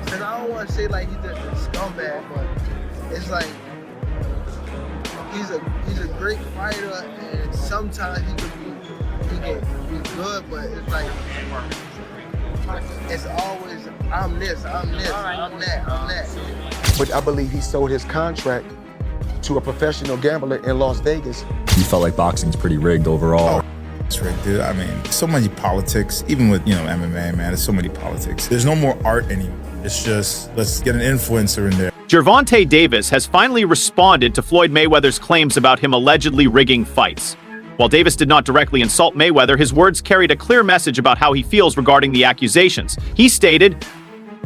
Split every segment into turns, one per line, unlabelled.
Because I don't want to say like he's a scumbag, but it's like he's a great fighter, and sometimes he can be good, but it's like it's always I'm this, I'm that.
But I believe he sold his contract to a professional gambler in Las Vegas.
You felt like boxing's pretty rigged overall.
Oh, it's rigged, dude. I mean, so many politics, even with, MMA, man, there's so many politics. There's no more art anymore. It's just, let's get an influencer in there.
Gervonta Davis has finally responded to Floyd Mayweather's claims about him allegedly rigging fights. While Davis did not directly insult Mayweather, his words carried a clear message about how he feels regarding the accusations. He stated,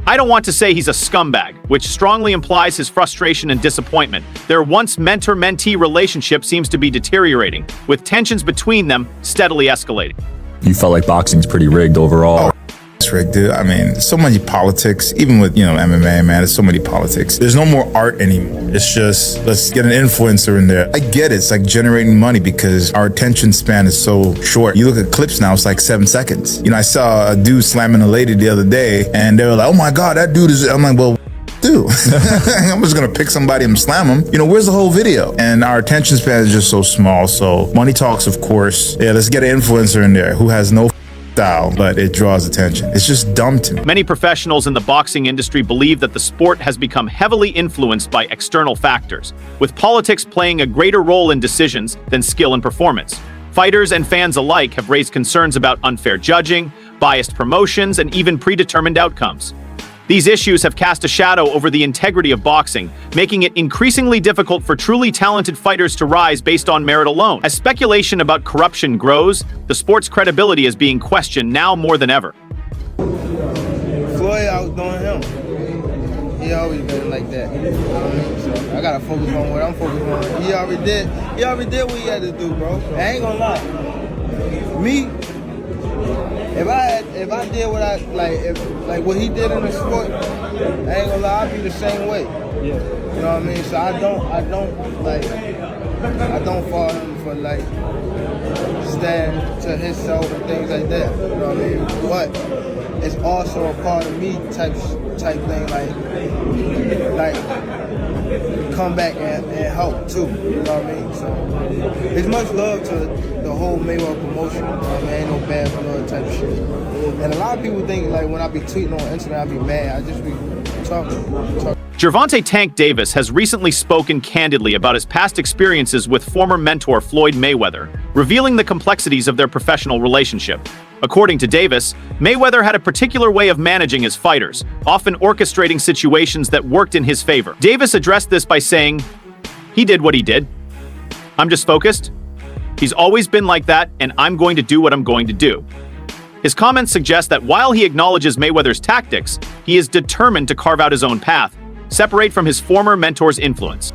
"I don't want to say he's a scumbag," which strongly implies his frustration and disappointment. Their once mentor-mentee relationship seems to be deteriorating, with tensions between them steadily escalating.
You felt like boxing's pretty rigged overall.
Oh, it's rigged, dude. I mean, so many politics, even with, MMA, man, there's so many politics. There's no more art anymore. It's just, let's get an influencer in there. I get it. It's like generating money because our attention span is so short. You look at clips now, it's like 7 seconds. I saw a dude slamming a lady the other day, and they were like, "Oh my God, that dude is," I'm like, well, dude, I'm just gonna pick somebody and slam him. Where's the whole video? And our attention span is just so small. So money talks, of course. Yeah, let's get an influencer in there who has no style, but it draws attention. It's just dumb to me.
Many professionals in the boxing industry believe that the sport has become heavily influenced by external factors, with politics playing a greater role in decisions than skill and performance. Fighters and fans alike have raised concerns about unfair judging, biased promotions, and even predetermined outcomes. These issues have cast a shadow over the integrity of boxing, making it increasingly difficult for truly talented fighters to rise based on merit alone. As speculation about corruption grows, the sport's credibility is being questioned now more than ever.
Floyd outdoing him. He always been like that. So I gotta focus on what I'm focused on. He already did what he had to do, bro. I ain't gonna lie. Me, if I did what I like what he did in the sport, I ain't gonna lie, I'd be the same way. Yeah. You know what I mean? So I don't fault him for stand to himself and things like that. You know what I mean? But it's also a part of me type thing, like come back and help too. You know what I mean? So it's much love to the whole Mayweather promotion. You know what I mean? Ain't no bad blood type shit. And a lot of people think when I be tweeting on Instagram, I be mad. I just be talking.
Gervonta "Tank" Davis has recently spoken candidly about his past experiences with former mentor Floyd Mayweather, revealing the complexities of their professional relationship. According to Davis, Mayweather had a particular way of managing his fighters, often orchestrating situations that worked in his favor. Davis addressed this by saying, "He did what he did. I'm just focused. He's always been like that, and I'm going to do what I'm going to do." His comments suggest that while he acknowledges Mayweather's tactics, he is determined to carve out his own path, separate from his former mentor's influence.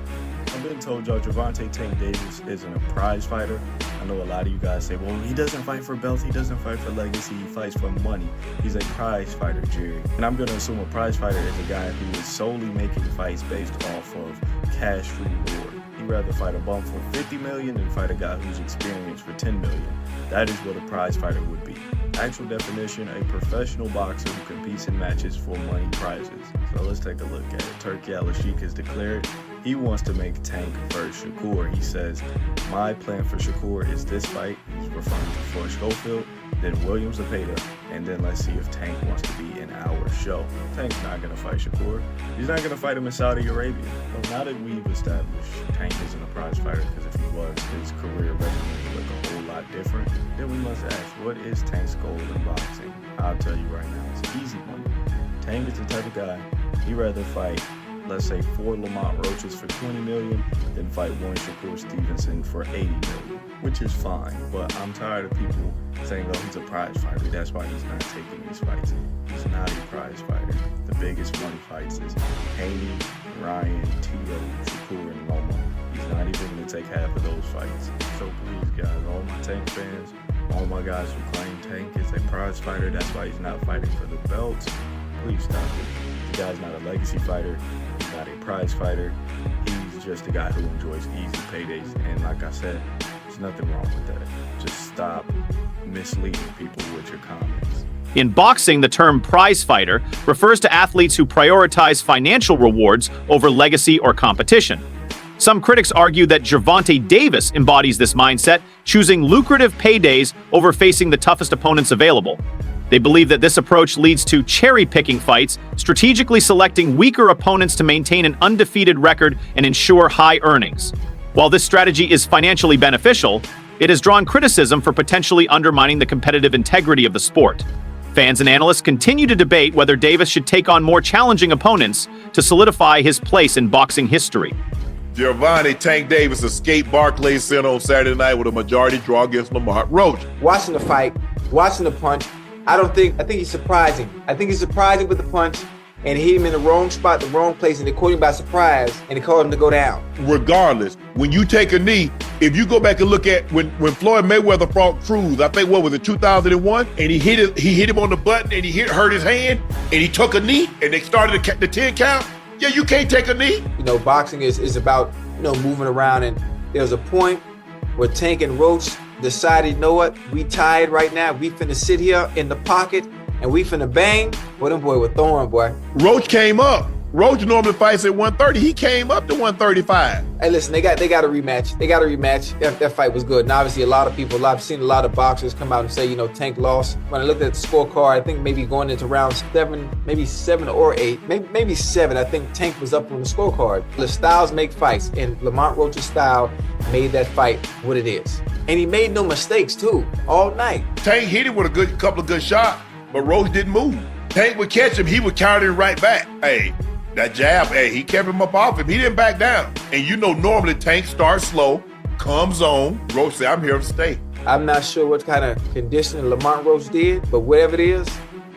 I've been told y'all Gervonta "Tank" Davis isn't a prize fighter. I know a lot of you guys say, well, he doesn't fight for belts, he doesn't fight for legacy, he fights for money. He's a prize fighter, Jerry. And I'm going to assume a prize fighter is a guy who is solely making fights based off of cash reward. He'd rather fight a bum for $50 million than fight a guy who's experienced for $10 million. That is what a prize fighter would be. Actual definition, a professional boxer who competes in matches for money prizes. So let's take a look at it. Turki Al-Sheikh has declared he wants to make Tank versus Shakur. He says, "My plan for Shakur is this fight." He's referring to Floyd Schofield, then Williams Zepeda, and then let's see if Tank wants to be in our show. Tank's not going to fight Shakur. He's not going to fight him in Saudi Arabia. Well, now that we've established Tank isn't a prize fighter, because if he was, his career resume would look a whole lot different, then we must ask, what is Tank's goal in boxing? I'll tell you right now, it's an easy one. Tank is the type of guy, he'd rather fight, let's say, 4 Lamont Roaches for $20 million than fight 1 Shakur Stevenson for $80 million, which is fine. But I'm tired of people saying, oh, he's a prize fighter. That's why he's not taking these fights. He's not a prize fighter. The biggest money fights is Haney, Ryan, Tito, Shakur, and Loma. He's not even going to take half of those fights. So please, guys, all my Tank fans, all my guys who claim Tank is a prize fighter, that's why he's not fighting for the belts, please stop it. The guy's not a legacy fighter. He's not a prize fighter. He's just a guy who enjoys easy paydays. And like I said, there's nothing wrong with that. Just stop misleading people with your comments.
In boxing, the term prize fighter refers to athletes who prioritize financial rewards over legacy or competition. Some critics argue that Gervonta Davis embodies this mindset, choosing lucrative paydays over facing the toughest opponents available. They believe that this approach leads to cherry-picking fights, strategically selecting weaker opponents to maintain an undefeated record and ensure high earnings. While this strategy is financially beneficial, it has drawn criticism for potentially undermining the competitive integrity of the sport. Fans and analysts continue to debate whether Davis should take on more challenging opponents to solidify his place in boxing history.
Gervonta Tank Davis escaped Barclays Center on Saturday night with a majority draw against Lamont Roach.
Watching the fight, watching the punch, I think he's surprising. I think he's surprising with the punch, and he hit him in the wrong spot, the wrong place, and they caught him by surprise, and they caused him to go down.
Regardless, when you take a knee, if you go back and look at when Floyd Mayweather fought Cruz, I think what was it, 2001, and he hit him on the button and he hurt his hand, and he took a knee, and they started the 10 count. Yeah, you can't take a knee.
You know, boxing is about, moving around, and there was a point where Tank and Roach decided, you know what, we tied right now. We finna sit here in the pocket and we finna bang. Boy, them boy with Thorn, boy.
Roach came up. Roach normally fights at 130. He came up to 135.
Hey, listen, they got a rematch. They got a rematch. That fight was good. And obviously, I've seen a lot of boxers come out and say, Tank lost. When I looked at the scorecard, I think maybe going into round 7, maybe 7 or 8, maybe 7, I think Tank was up on the scorecard. The styles make fights, and Lamont Roach's style made that fight what it is. And he made no mistakes, too, all night.
Tank hit him with a couple of good shots, but Roach didn't move. Tank would catch him, he would counter him right back. Hey, that jab, he kept him up off him. He didn't back down. And normally Tank starts slow, comes on. Roach said, I'm here to stay.
I'm not sure what kind of conditioning Lamont Roach did, but whatever it is,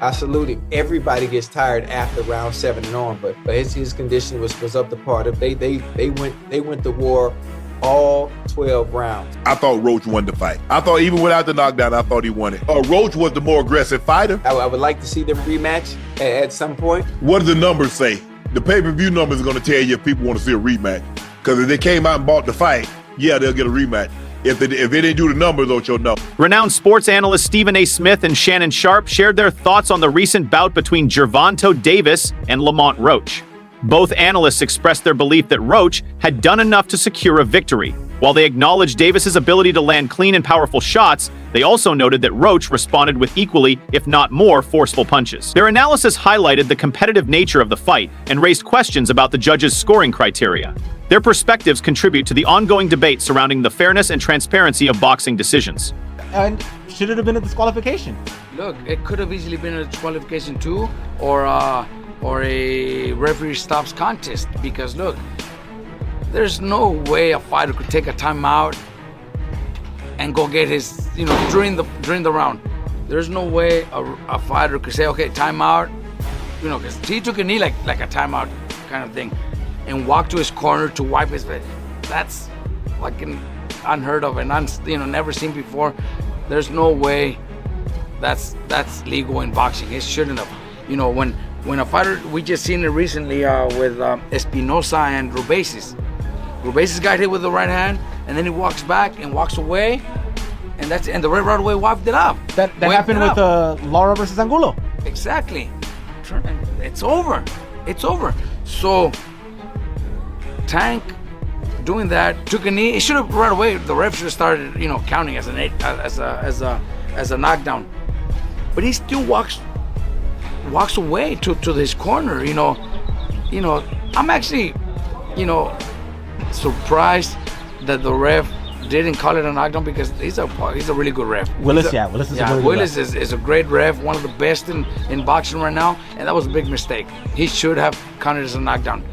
I salute him. Everybody gets tired after round 7 and on, but his conditioning was up to par. They went to war all 12 rounds.
I thought Roach won the fight. I thought even without the knockdown, I thought he won it. Roach was the more aggressive fighter.
I would like to see them rematch at some point.
What do the numbers say? The pay-per-view numbers are going to tell you if people want to see a rematch. Because if they came out and bought the fight, yeah, they'll get a rematch. If they didn't do the numbers, though, you'll know.
Renowned sports analysts Stephen A. Smith and Shannon Sharp shared their thoughts on the recent bout between Gervonta Davis and Lamont Roach. Both analysts expressed their belief that Roach had done enough to secure a victory. While they acknowledged Davis's ability to land clean and powerful shots, they also noted that Roach responded with equally, if not more, forceful punches. Their analysis highlighted the competitive nature of the fight and raised questions about the judges' scoring criteria. Their perspectives contribute to the ongoing debate surrounding the fairness and transparency of boxing decisions.
And should it have been a disqualification?
Look, it could have easily been a disqualification too, or a referee stops contest, because look, there's no way a fighter could take a timeout and go get his, during the round. There's no way a fighter could say, okay, timeout, because he took a knee like a timeout kind of thing, and walk to his corner to wipe his face. That's fucking unheard of and never seen before. There's no way that's legal in boxing. It shouldn't have. When a fighter, we just seen it recently with Espinosa and Rubesis. Rubesis got hit with the right hand, and then he walks back and walks away, and the red right away wiped it up.
That happened with Lara versus Angulo.
Exactly. It's over. It's over. So Tank doing that, took a knee. It should have right away. The ref should have started, counting as a knockdown. But he still walks away to his corner. I'm actually, surprised that the ref didn't call it a knockdown, because he's a really good ref.
Willis is a really good
Willis
ref.
is a great ref, one of the best in boxing right now, and that was a big mistake. He should have counted as a knockdown.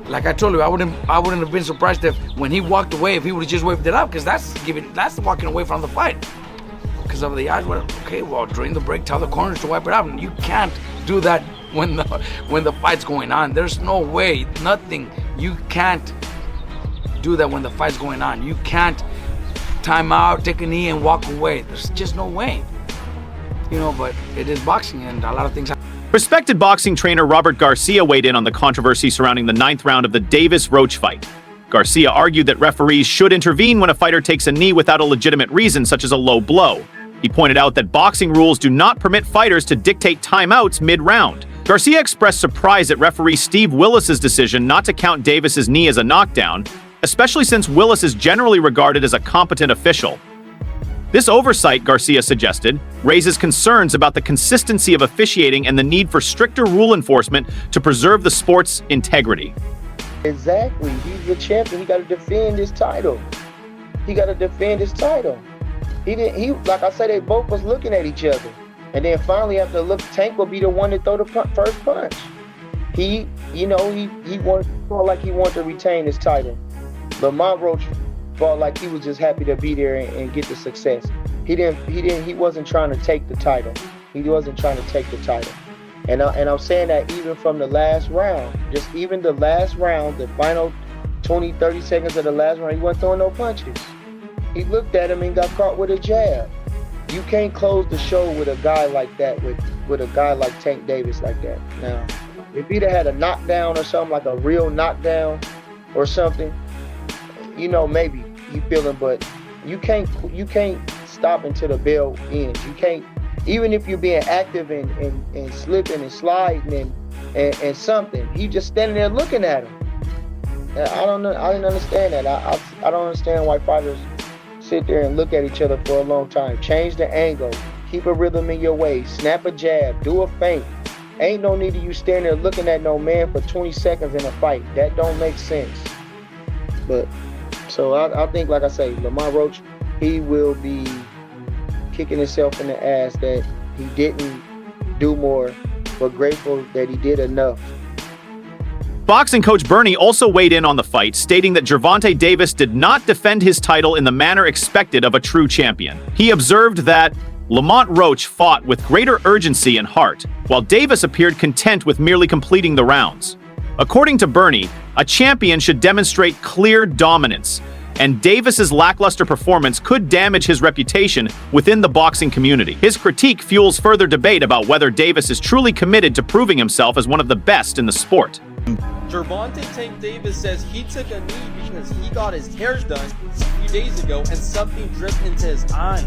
Like I told you, I wouldn't have been surprised if when he walked away, if he would have just waved it up, because that's walking away from the fight. Because of the eyes, during the break, tell the corners to wipe it up. And you can't do that when the fight's going on. There's no way, nothing. You can't do that when the fight's going on. You can't time out, take a knee, and walk away. There's just no way. But it is boxing, and a lot of things happen.
Respected boxing trainer Robert Garcia weighed in on the controversy surrounding the 9th round of the Davis-Roach fight. Garcia argued that referees should intervene when a fighter takes a knee without a legitimate reason, such as a low blow. He pointed out that boxing rules do not permit fighters to dictate timeouts mid-round. Garcia expressed surprise at referee Steve Willis's decision not to count Davis's knee as a knockdown, especially since Willis is generally regarded as a competent official. This oversight, Garcia suggested, raises concerns about the consistency of officiating and the need for stricter rule enforcement to preserve the sport's integrity.
Exactly. He's the champion. He got to defend his title. He like I said, they both was looking at each other. And then finally, after look, Tank will be the one to throw the first punch. He felt like he wanted to retain his title. Lamont Roach felt like he was just happy to be there and get the success. He wasn't trying to take the title. And I'm saying that even from the last round, the final 20, 30 seconds of the last round, he wasn't throwing no punches. He looked at him and got caught with a jab. You can't close the show with a guy like that, with a guy like Tank Davis like that. Now, if he'd have had a knockdown or something, like a real knockdown or something, maybe you feel him, but you can't stop until the bell ends. You can't, even if you're being active and slipping and sliding and something, he just standing there looking at him. I don't know. I didn't understand that. I don't understand why fighters sit there and look at each other for a long time. Change the angle. Keep a rhythm in your way. Snap a jab. Do a feint. Ain't no need of you standing there looking at no man for 20 seconds in a fight. That don't make sense. But, so I think, like I say, Lamont Roach, he will be kicking himself in the ass that he didn't do more, but grateful that he did enough.
Boxing coach Bernie also weighed in on the fight, stating that Gervonta Davis did not defend his title in the manner expected of a true champion. He observed that Lamont Roach fought with greater urgency and heart, while Davis appeared content with merely completing the rounds. According to Bernie, a champion should demonstrate clear dominance, and Davis's lackluster performance could damage his reputation within the boxing community. His critique fuels further debate about whether Davis is truly committed to proving himself as one of the best in the sport.
Gervonta Tank Davis says he took a knee because he got his hair done a few days ago and something dripped into his eyes.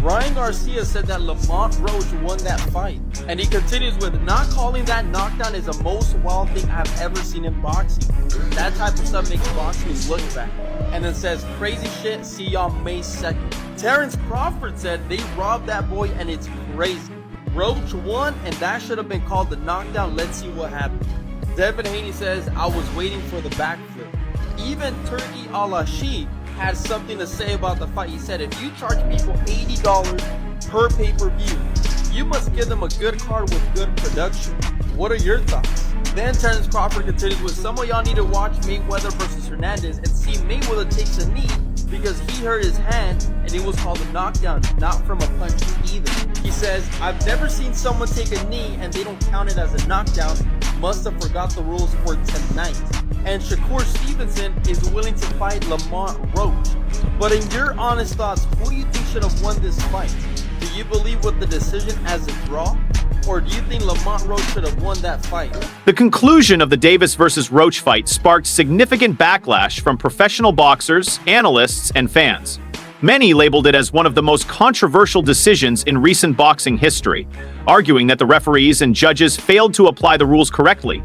Ryan Garcia said that Lamont Roach won that fight. And he continues with, not calling that knockdown is the most wild thing I've ever seen in boxing. That type of stuff makes boxing look bad. And then says, crazy shit, see y'all May 2nd. Terrence Crawford said they robbed that boy and it's crazy. Roach won and that should have been called the knockdown. Let's see what happened. Devin Haney says, I was waiting for the backflip. Even Turki Alashi had something to say about the fight. He said, if you charge people $80 per pay-per-view, you must give them a good card with good production. What are your thoughts? Then Terrence Crawford continues with, some of y'all need to watch Mayweather versus Hernandez and see Mayweather takes a knee because he hurt his hand and it was called a knockdown, not from a punch either. He says, I've never seen someone take a knee and they don't count it as a knockdown. Must have forgot the rules for tonight. And Shakur Stevenson is willing to fight Lamont Roach. But in your honest thoughts, who do you think should have won this fight? Do you believe with the decision as a draw? Or do you think Lamont Roach should have won that fight?
The conclusion of the Davis versus Roach fight sparked significant backlash from professional boxers, analysts, and fans. Many labeled it as one of the most controversial decisions in recent boxing history, arguing that the referees and judges failed to apply the rules correctly.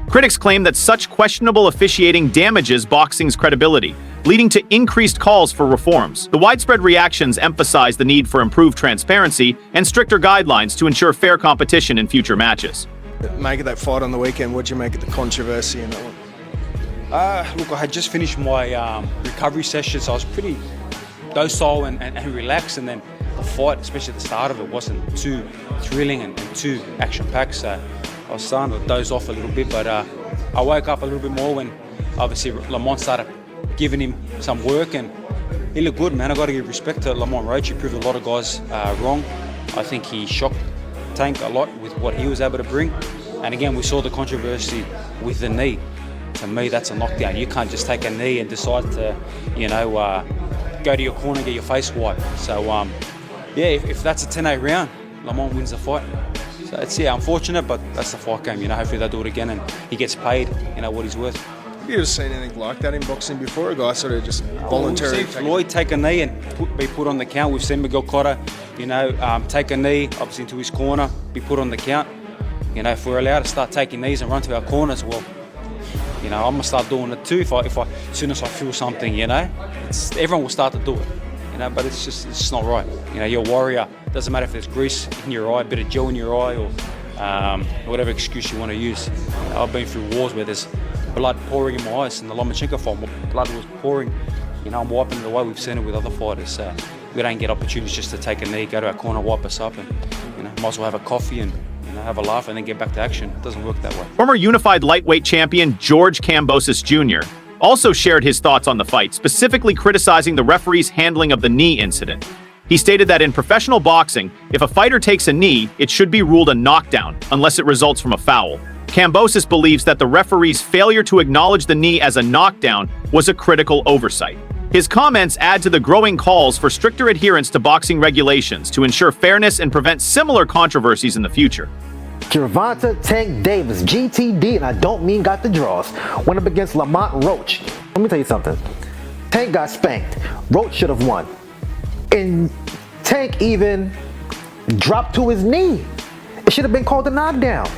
Critics claim that such questionable officiating damages boxing's credibility, leading to increased calls for reforms. The widespread reactions emphasize the need for improved transparency and stricter guidelines to ensure fair competition in future matches.
Make it that fight on the weekend, what'd you make of the controversy in that one?
Look, I had just finished my recovery session, so I was pretty docile and relaxed, and then the fight, especially at the start of it, wasn't too thrilling and too action-packed, so I was starting to doze off a little bit, but I woke up a little bit more when obviously Lamont started giving him some work, and he looked good, man. I got to give respect to Lamont Roach. He proved a lot of guys wrong. I think he shocked Tank a lot with what he was able to bring, and again, we saw the controversy with the knee. To me, that's a knockdown. You can't just take a knee and decide to, go to your corner and get your face wiped. So, yeah, if that's a 10-8 round, Lamont wins the fight. So it's, unfortunate, but that's the fight game. Hopefully they'll do it again and he gets paid, what he's worth.
Have you ever seen anything like that in boxing before? A guy sort of just voluntarily...
We've seen Floyd take a knee and be put on the count. We've seen Miguel Cotto take a knee, obviously into his corner, be put on the count. If we're allowed to start taking knees and run to our corners, well, I'm gonna start doing it too. If I, as soon as I feel something, everyone will start to do it. But it's just not right. You're a warrior. Doesn't matter if there's grease in your eye, a bit of gel in your eye, or whatever excuse you want to use. I've been through wars where there's blood pouring in my eyes. In the Lomachenko fight, blood was pouring. I'm wiping it away. We've seen it with other fighters. We don't get opportunities just to take a knee, go to our corner, wipe us up, and might as well have a coffee and have a laugh and then get back to action. It doesn't work that way.
Former unified lightweight champion George Kambosos Jr. also shared his thoughts on the fight, specifically criticizing the referee's handling of the knee incident. He stated that in professional boxing, if a fighter takes a knee, it should be ruled a knockdown, unless it results from a foul. Kambosos believes that the referee's failure to acknowledge the knee as a knockdown was a critical oversight. His comments add to the growing calls for stricter adherence to boxing regulations to ensure fairness and prevent similar controversies in the future.
Gervonta Tank Davis, GTD, and I don't mean got the draws, went up against Lamont Roach. Let me tell you something. Tank got spanked. Roach should have won. And Tank even dropped to his knee. It should have been called a knockdown.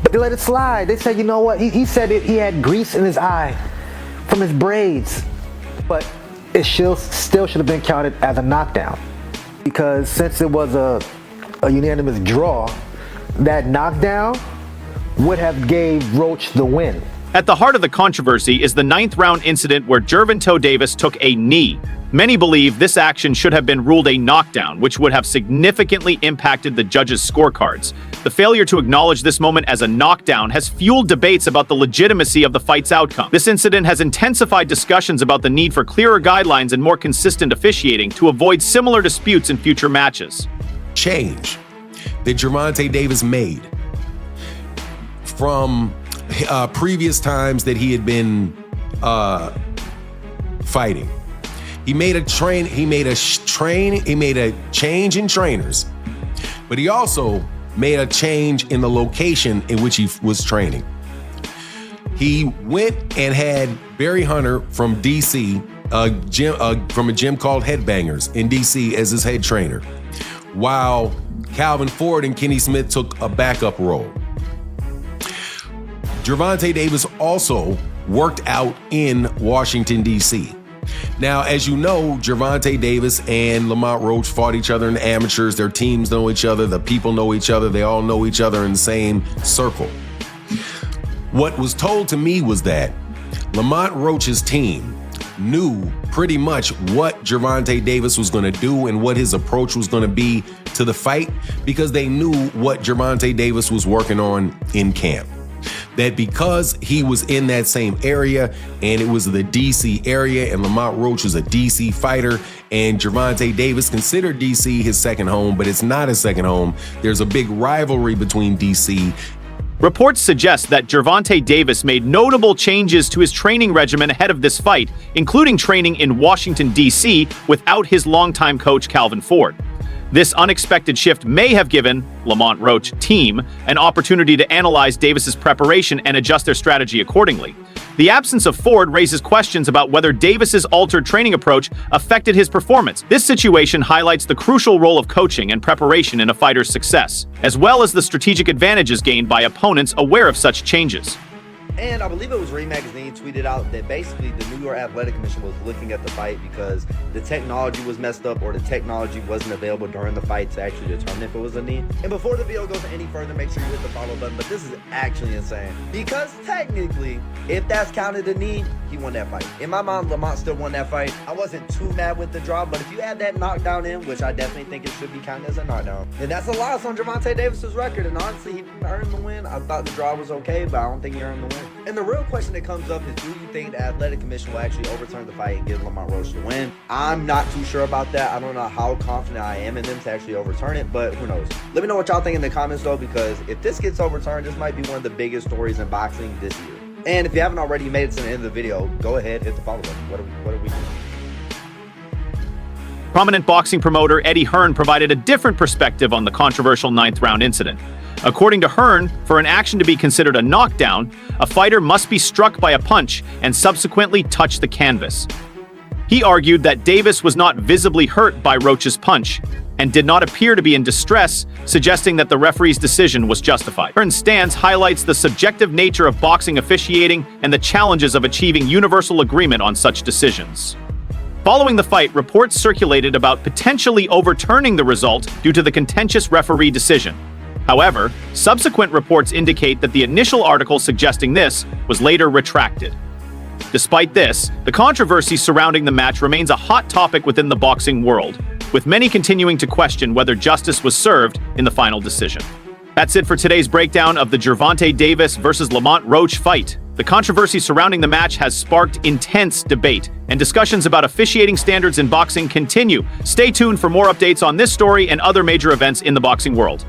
But they let it slide. They said, you know what? He said he had grease in his eye from his braids. But it still should have been counted as a knockdown. Because since it was a unanimous draw, that knockdown would have gave Roach the win.
At the heart of the controversy is the 9th round incident where Gervonta Davis took a knee. Many believe this action should have been ruled a knockdown, which would have significantly impacted the judges' scorecards. The failure to acknowledge this moment as a knockdown has fueled debates about the legitimacy of the fight's outcome. This incident has intensified discussions about the need for clearer guidelines and more consistent officiating to avoid similar disputes in future matches.
Change that Gervonta Davis made from previous times that he had been fighting. He made a change in trainers, but he also made a change in the location in which he was training. He went and had Barry Hunter from DC, from a gym called Headbangers in DC, as his head trainer, while Calvin Ford and Kenny Smith took a backup role. Gervonta Davis also worked out in Washington, D.C. Now, as you know, Gervonta Davis and Lamont Roach fought each other in the amateurs. Their teams know each other. The people know each other. They all know each other in the same circle. What was told to me was that Lamont Roach's team knew pretty much what Gervonta Davis was going to do and what his approach was going to be to the fight, because they knew what Gervonta Davis was working on in camp. That because he was in that same area and it was the DC area and Lamont Roach was a DC fighter and Gervonta Davis considered DC his second home, but it's not his second home. There's a big rivalry between DC.
Reports suggest that Gervonta Davis made notable changes to his training regimen ahead of this fight, including training in Washington, D.C. without his longtime coach Calvin Ford. This unexpected shift may have given Lamont Roach team an opportunity to analyze Davis's preparation and adjust their strategy accordingly. The absence of Ford raises questions about whether Davis's altered training approach affected his performance. This situation highlights the crucial role of coaching and preparation in a fighter's success, as well as the strategic advantages gained by opponents aware of such changes.
And I believe it was Ring Magazine tweeted out that basically the New York Athletic Commission was looking at the fight because the technology was messed up or the technology wasn't available during the fight to actually determine if it was a knee. And before the video goes any further, make sure you hit the follow button. But this is actually insane because technically, if that's counted a knee, he won that fight. In my mind, Lamont still won that fight. I wasn't too mad with the draw, but if you add that knockdown in, which I definitely think it should be counted as a knockdown, then that's a loss on Gervonta Davis's record. And honestly, he didn't earn the win. I thought the draw was okay, but I don't think he earned the win. And the real question that comes up is, do you think the Athletic Commission will actually overturn the fight and give Lamont Roach the win? I'm not too sure about that. I don't know how confident I am in them to actually overturn it, but who knows? Let me know what y'all think in the comments though, because if this gets overturned, this might be one of the biggest stories in boxing this year. And if you haven't already made it to the end of the video, go ahead, hit the follow button. What are we doing?
Prominent boxing promoter Eddie Hearn provided a different perspective on the controversial 9th round incident. According to Hearn, for an action to be considered a knockdown, a fighter must be struck by a punch and subsequently touch the canvas. He argued that Davis was not visibly hurt by Roach's punch, and did not appear to be in distress, suggesting that the referee's decision was justified. Hearn's stance highlights the subjective nature of boxing officiating and the challenges of achieving universal agreement on such decisions. Following the fight, reports circulated about potentially overturning the result due to the contentious referee decision. However, subsequent reports indicate that the initial article suggesting this was later retracted. Despite this, the controversy surrounding the match remains a hot topic within the boxing world, with many continuing to question whether justice was served in the final decision. That's it for today's breakdown of the Gervonta Davis versus Lamont Roach fight. The controversy surrounding the match has sparked intense debate, and discussions about officiating standards in boxing continue. Stay tuned for more updates on this story and other major events in the boxing world.